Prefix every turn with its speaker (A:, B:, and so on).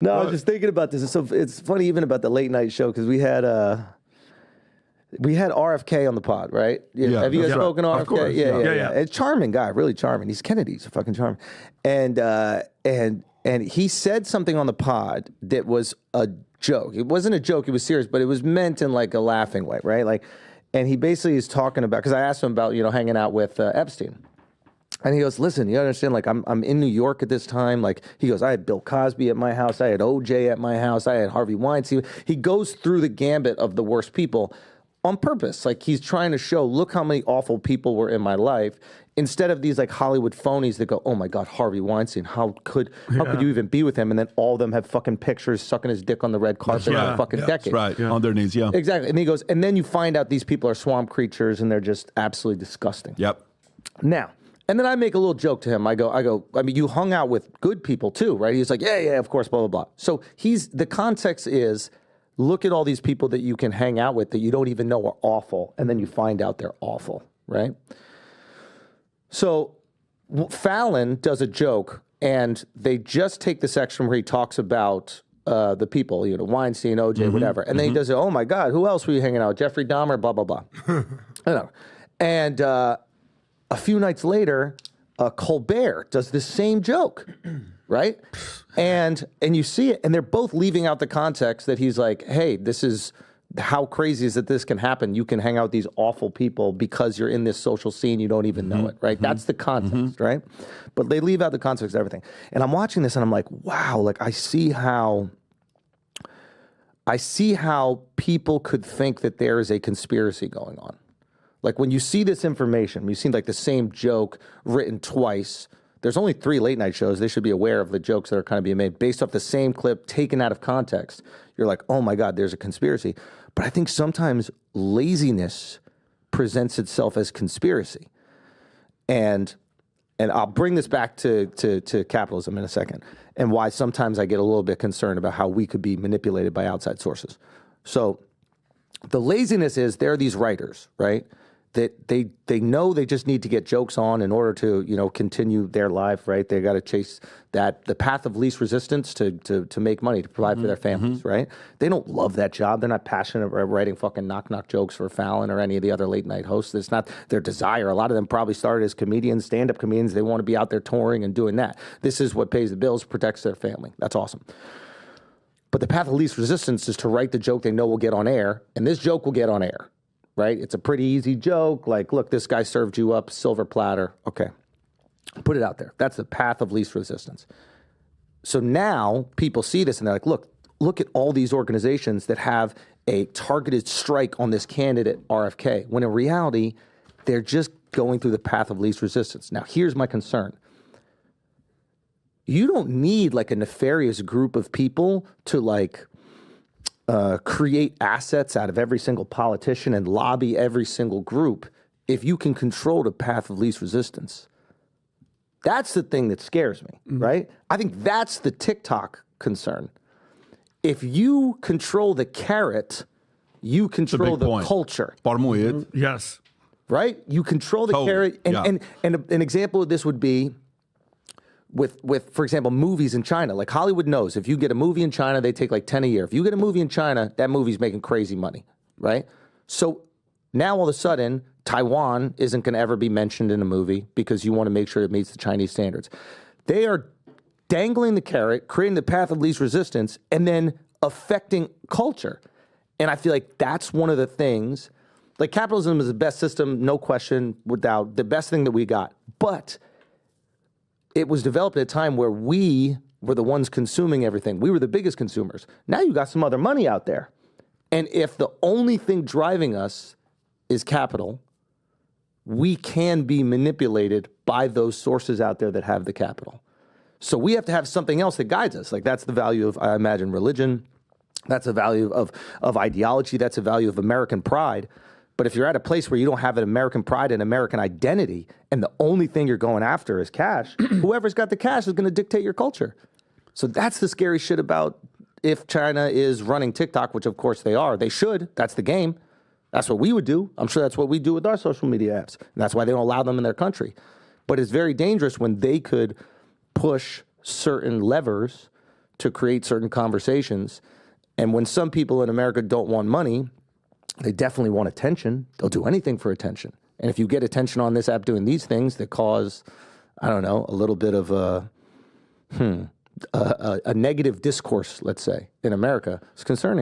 A: No, I was just thinking about this. So it's funny even about the late night show because we had RFK on the pod, right?
B: Yeah.
A: Have you guys spoken to RFK?
B: Of course.
A: Yeah. It's charming guy, really charming. He's Kennedy's a fucking charming. And he said something on the pod that was a joke. It wasn't a joke, it was serious, but it was meant in like a laughing way, right? Like, and he basically is talking about, because I asked him about, hanging out with Epstein. And he goes, listen, you understand, like, I'm in New York at this time. Like, he goes, I had Bill Cosby at my house. I had OJ at my house. I had Harvey Weinstein. He goes through the gambit of the worst people on purpose. Like, he's trying to show, look how many awful people were in my life. Instead of these, like, Hollywood phonies that go, oh, my God, Harvey Weinstein, how could you even be with him? And then all of them have fucking pictures sucking his dick on the red carpet in a fucking decade.
B: That's right, on their knees, yeah.
A: Exactly. And he goes, and then you find out these people are swamp creatures and they're just absolutely disgusting.
B: Yep.
A: Now, and then I make a little joke to him. I go, I mean, you hung out with good people too, right? He's like, yeah, of course, blah, blah, blah. So the context is, look at all these people that you can hang out with that you don't even know are awful, and then you find out they're awful, right? So Fallon does a joke, and they just take the section where he talks about the people, Weinstein, OJ, whatever. And then he does it, oh my God, who else were you hanging out with? Jeffrey Dahmer, blah, blah, blah. I know. And a few nights later, Colbert does the same joke, right? And you see it, and they're both leaving out the context that he's like, hey, this is, how crazy is that this can happen? You can hang out with these awful people because you're in this social scene, you don't even know it, right? That's the context, right? But they leave out the context of everything. And I'm watching this, and I'm like, wow, like I see how people could think that there is a conspiracy going on. Like when you see this information, you see like the same joke written twice. There's only 3 late night shows. They should be aware of the jokes that are kind of being made based off the same clip taken out of context. You're like, oh my God, there's a conspiracy. But I think sometimes laziness presents itself as conspiracy. And I'll bring this back to capitalism in a second, and why sometimes I get a little bit concerned about how we could be manipulated by outside sources. So the laziness is, there are these writers, right? That they know they just need to get jokes on in order to, continue their life, right? They got to chase the path of least resistance to make money, to provide for their families, right? They don't love that job. They're not passionate about writing fucking knock jokes for Fallon or any of the other late night hosts. It's not their desire. A lot of them probably started as comedians, stand-up comedians. They want to be out there touring and doing that. This is what pays the bills, protects their family. That's awesome. But the path of least resistance is to write the joke they know will get on air, and this joke will get on air. Right? It's a pretty easy joke. Like, look, this guy served you up silver platter. Okay. Put it out there. That's the path of least resistance. So now people see this and they're like, look at all these organizations that have a targeted strike on this candidate, RFK, when in reality, they're just going through the path of least resistance. Now, here's my concern. You don't need like a nefarious group of people to like create assets out of every single politician and lobby every single group if you can control the path of least resistance. That's the thing that scares me, right? I think that's the TikTok concern. If you control the carrot, you control the culture.
C: Yes.
A: Right? You control the carrot. And an example of this would be with, for example, movies in China. Like Hollywood knows if you get a movie in China, they take like 10 a year. If you get a movie in China, that movie's making crazy money, right? So now all of a sudden, Taiwan isn't going to ever be mentioned in a movie because you want to make sure it meets the Chinese standards. They are dangling the carrot, creating the path of least resistance, and then affecting culture. And I feel like that's one of the things, like capitalism is the best system, no question, without the best thing that we got. But it was developed at a time where we were the ones consuming everything. We were the biggest consumers. Now you got some other money out there. And if the only thing driving us is capital, we can be manipulated by those sources out there that have the capital. So we have to have something else that guides us. Like that's the value of, I imagine, religion. That's the value of ideology. That's the value of American pride. But if you're at a place where you don't have an American pride and American identity, and the only thing you're going after is cash, whoever's got the cash is going to dictate your culture. So that's the scary shit about if China is running TikTok, which of course they are. They should. That's the game. That's what we would do. I'm sure that's what we do with our social media apps. And that's why they don't allow them in their country. But it's very dangerous when they could push certain levers to create certain conversations. And when some people in America don't want money, they definitely want attention. They'll do anything for attention. And if you get attention on this app doing these things that cause, I don't know, a little bit of a negative discourse, let's say, in America, it's concerning.